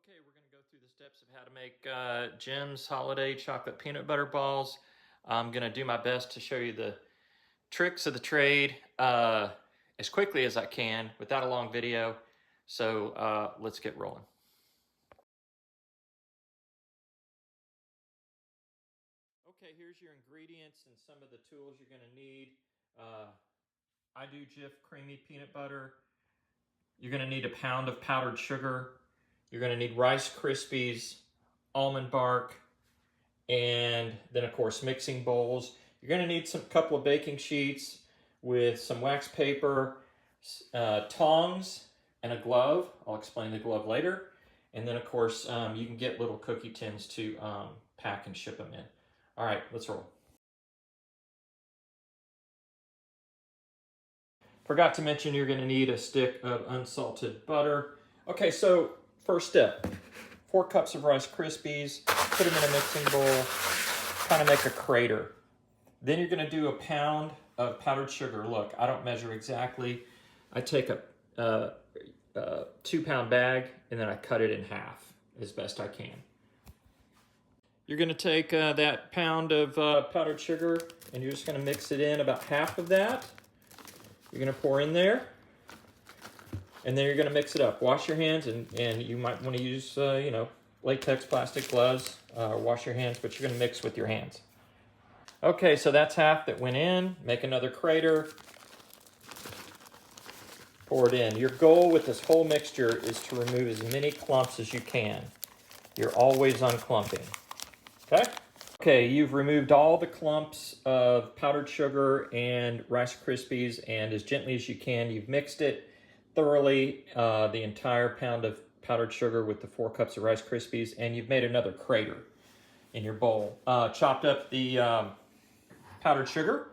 Okay, we're going to go through the steps of how to make Jim's Holiday Chocolate Peanut Butter Balls. I'm going to do my best to show you the tricks of the trade as quickly as I can without a long video. So let's get rolling. Okay, here's your ingredients and some of the tools you're going to need. I do Jif creamy peanut butter. You're going to need a pound of powdered sugar. You're going to need Rice Krispies, almond bark, and then of course mixing bowls. You're going to need some couple of baking sheets with some wax paper, tongs, and a glove. I'll explain the glove later. And then of course you can get little cookie tins to pack and ship them in. All right, let's roll. Forgot to mention you're going to need a stick of unsalted butter. Okay, so first step, 4 cups of Rice Krispies, put them in a mixing bowl, kind of make a crater. Then you're going to do a pound of powdered sugar. Look, I don't measure exactly. I take a 2-pound bag and then I cut it in half as best I can. You're going to take that pound of powdered sugar and you're just going to mix it in, about half of that. You're going to pour in there, and then you're going to mix it up. Wash your hands, and you might want to use, latex plastic gloves. Wash your hands, but you're going to mix with your hands. Okay, so that's half that went in. Make another crater. Pour it in. Your goal with this whole mixture is to remove as many clumps as you can. You're always unclumping. Okay? Okay, you've removed all the clumps of powdered sugar and Rice Krispies, and as gently as you can, you've mixed it thoroughly, the entire pound of powdered sugar with the 4 cups of Rice Krispies, and you've made another crater in your bowl. Chopped up the powdered sugar,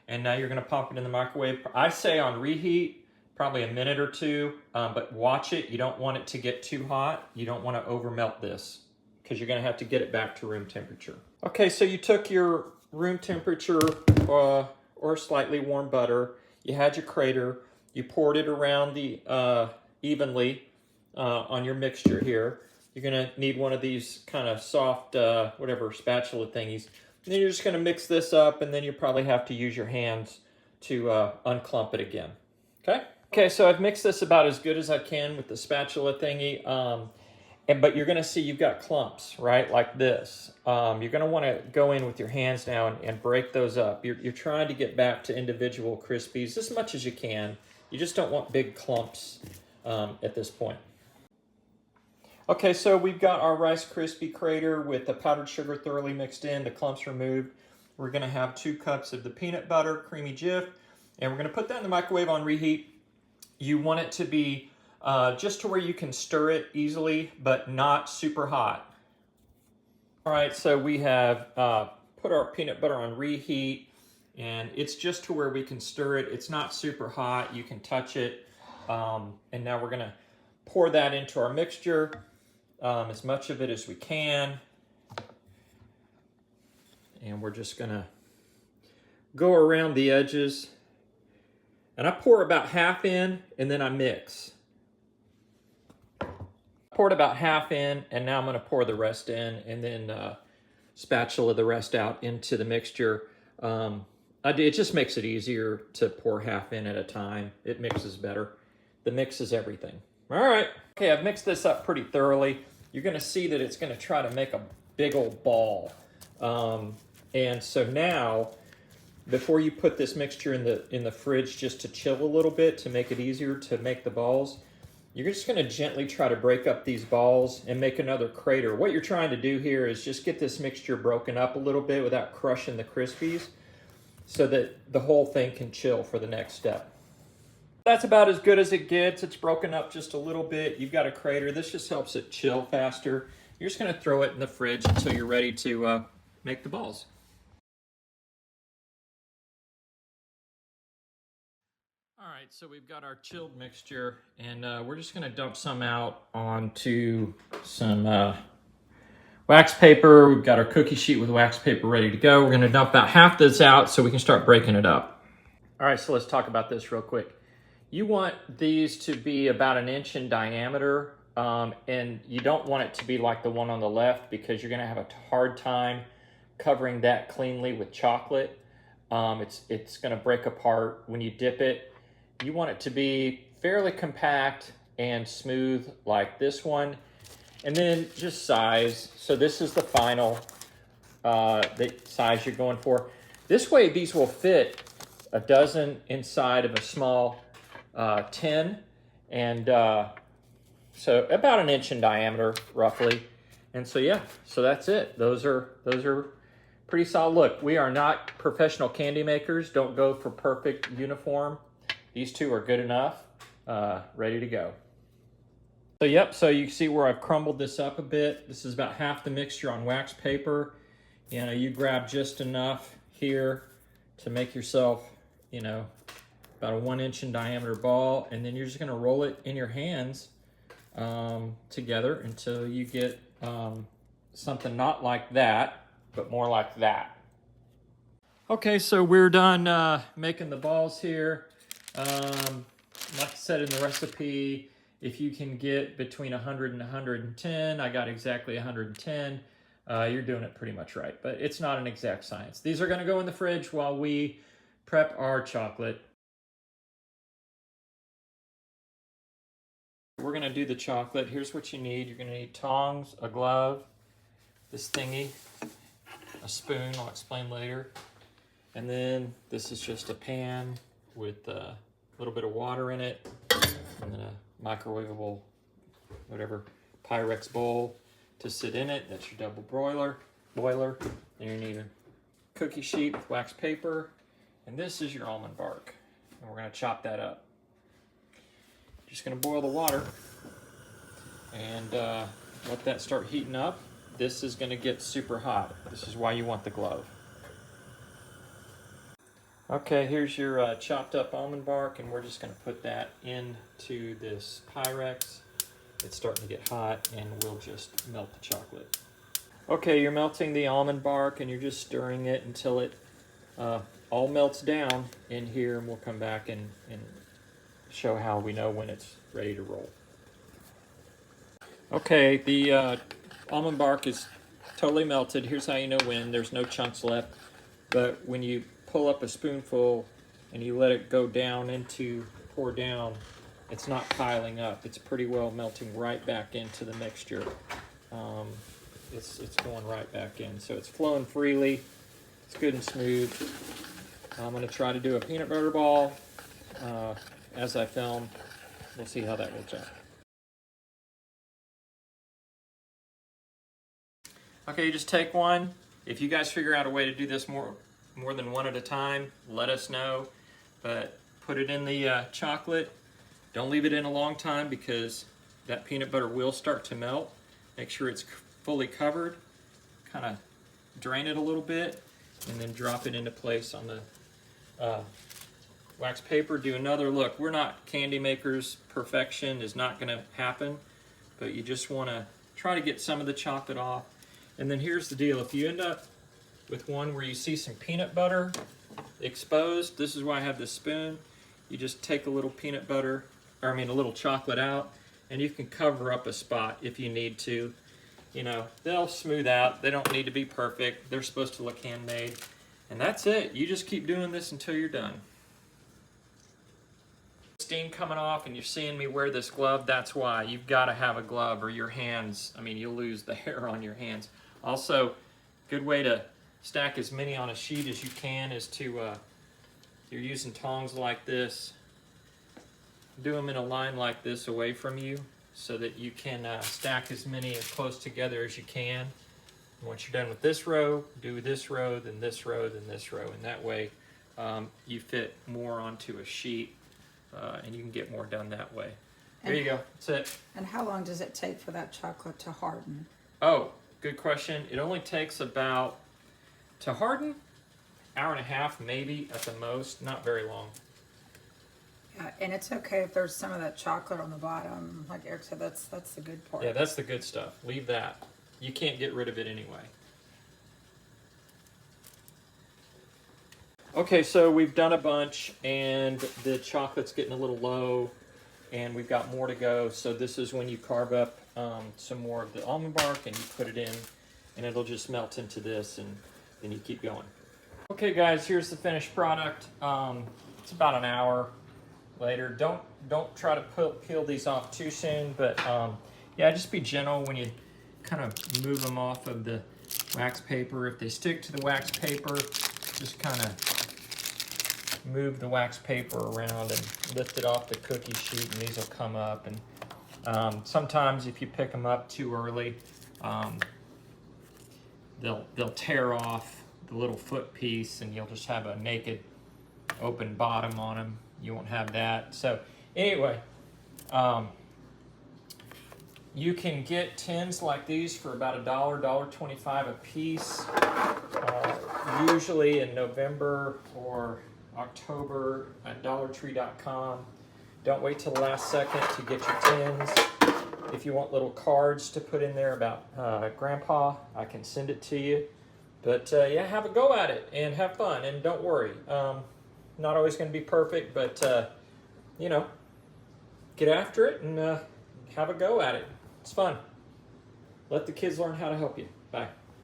and now you're going to pop it in the microwave. I say on reheat, probably a minute or 2, but watch it. You don't want it to get too hot. You don't want to over melt this, because you're going to have to get it back to room temperature. Okay, so you took your room temperature or slightly warm butter, you had your crater, you poured it around the evenly on your mixture here. You're going to need one of these kind of soft, spatula thingies. And then you're just going to mix this up, and then you probably have to use your hands to unclump it again. Okay? Okay, so I've mixed this about as good as I can with the spatula thingy. But you're going to see you've got clumps, right, like this. You're going to want to go in with your hands now and break those up. You're trying to get back to individual Krispies as much as you can. You just don't want big clumps at this point. Okay, so we've got our Rice Krispie crater with the powdered sugar thoroughly mixed in, the clumps removed. We're going to have 2 cups of the peanut butter, creamy Jif, and we're going to put that in the microwave on reheat. You want it to be just to where you can stir it easily, but not super hot. All right, so we have put our peanut butter on reheat, and it's just to where we can stir it. It's not super hot. You can touch it. And now we're going to pour that into our mixture, as much of it as we can. And we're just going to go around the edges. And I pour about half in, and then I mix. Poured about half in, and now I'm going to pour the rest in, and then spatula the rest out into the mixture. It just makes it easier to pour half in at a time. It mixes better. The mix is everything. All right. Okay, I've mixed this up pretty thoroughly. You're going to see that it's going to try to make a big old ball. And so now, before you put this mixture in the fridge just to chill a little bit to make it easier to make the balls, you're just going to gently try to break up these balls and make another crater. What you're trying to do here is just get this mixture broken up a little bit without crushing the Krispies so that the whole thing can chill for the next step. That's about as good as it gets. It's broken up just a little bit. You've got a crater. This just helps it chill faster. You're just going to throw it in the fridge until you're ready to make the balls. All right, so we've got our chilled mixture, and we're just going to dump some out onto some wax paper. We've got our cookie sheet with wax paper ready to go. We're going to dump about half this out so we can start breaking it up. All right, so let's talk about this real quick. You want these to be about 1 inch in diameter. and you don't want it to be like the one on the left because you're going to have a hard time covering that cleanly with chocolate. It's going to break apart when you dip it. You want it to be fairly compact and smooth like this one. And then just size. So this is the final the size you're going for. This way these will fit a dozen inside of a small tin. And so about 1 inch in diameter roughly. And so yeah, so that's it. Those are pretty solid. Look, we are not professional candy makers. Don't go for perfect uniform. These two are good enough, ready to go. So yep, so you see where I've crumbled this up a bit. This is about half the mixture on wax paper. You know, you grab just enough here to make yourself, you know, about a 1 inch in diameter ball, and then you're just gonna roll it in your hands together until you get something not like that, but more like that. Okay, so we're done making the balls here. Like I said in the recipe, if you can get between 100 and 110, I got exactly 110, you're doing it pretty much right. But it's not an exact science. These are going to go in the fridge while we prep our chocolate. We're going to do the chocolate. Here's what you need. You're going to need tongs, a glove, this thingy, a spoon, I'll explain later. And then this is just a pan with a little bit of water in it, and then a microwavable, whatever, Pyrex bowl to sit in it. That's your double boiler. And you need a cookie sheet with wax paper, and this is your almond bark. And we're gonna chop that up. Just gonna boil the water and let that start heating up. This is gonna get super hot. This is why you want the glove. Okay, here's your chopped up almond bark, and we're just going to put that into this Pyrex. It's starting to get hot, and we'll just melt the chocolate. Okay, you're melting the almond bark, and you're just stirring it until it all melts down in here, and we'll come back and show how we know when it's ready to roll. Okay, the almond bark is totally melted. Here's how you know when. There's no chunks left, but when you pull up a spoonful and you let it go down into, pour down, it's not piling up. It's pretty well melting right back into the mixture. It's going right back in. So it's flowing freely. It's good and smooth. I'm going to try to do a peanut butter ball as I film. We'll see how that works out. Okay, you just take one. If you guys figure out a way to do this more than one at a time, let us know. But put it in the chocolate. Don't leave it in a long time because that peanut butter will start to melt. Make sure it's fully covered. Kind of drain it a little bit and then drop it into place on the wax paper. Do another look. We're not candy makers. Perfection is not going to happen, but you just want to try to get some of the chocolate off. And then here's the deal. If you end up with one where you see some peanut butter exposed, this is why I have this spoon. You just take a little peanut butter, or I mean a little chocolate out, and you can cover up a spot if you need to. You know, they'll smooth out. They don't need to be perfect. They're supposed to look handmade. And that's it. You just keep doing this until you're done. Steam coming off and you're seeing me wear this glove, that's why. You've got to have a glove or your hands, I mean, you'll lose the hair on your hands. Also, good way to stack as many on a sheet as you can is to, you're using tongs like this, do them in a line like this away from you so that you can stack as many as close together as you can. And once you're done with this row, do this row, then this row, then this row, and that way you fit more onto a sheet and you can get more done that way. There you go, that's it. And how long does it take for that chocolate to harden? Oh, good question. It only takes about, to harden, hour and a half maybe at the most, not very long. Yeah, and it's okay if there's some of that chocolate on the bottom. Like Eric said, that's the good part. Yeah, that's the good stuff. Leave that. You can't get rid of it anyway. Okay, so we've done a bunch and the chocolate's getting a little low. and we've got more to go. So this is when you carve up some more of the almond bark and you put it in, and it'll just melt into this, and then you keep going. Okay guys, here's the finished product. It's about an hour later. Don't try to peel these off too soon, but yeah, just be gentle when you kind of move them off of the wax paper. If they stick to the wax paper, just kind of move the wax paper around and lift it off the cookie sheet, and these will come up. And sometimes if you pick them up too early, they'll tear off the little foot piece, and you'll just have a naked open bottom on them. You won't have that. So anyway, you can get tins like these for about $1, $1.25 a piece. Usually in November or October at DollarTree.com. Don't wait till the last second to get your tins. If you want little cards to put in there about Grandpa, I can send it to you. But yeah, have a go at it and have fun, and don't worry. Not always going to be perfect, but you know, get after it and have a go at it. It's fun. Let the kids learn how to help you. Bye.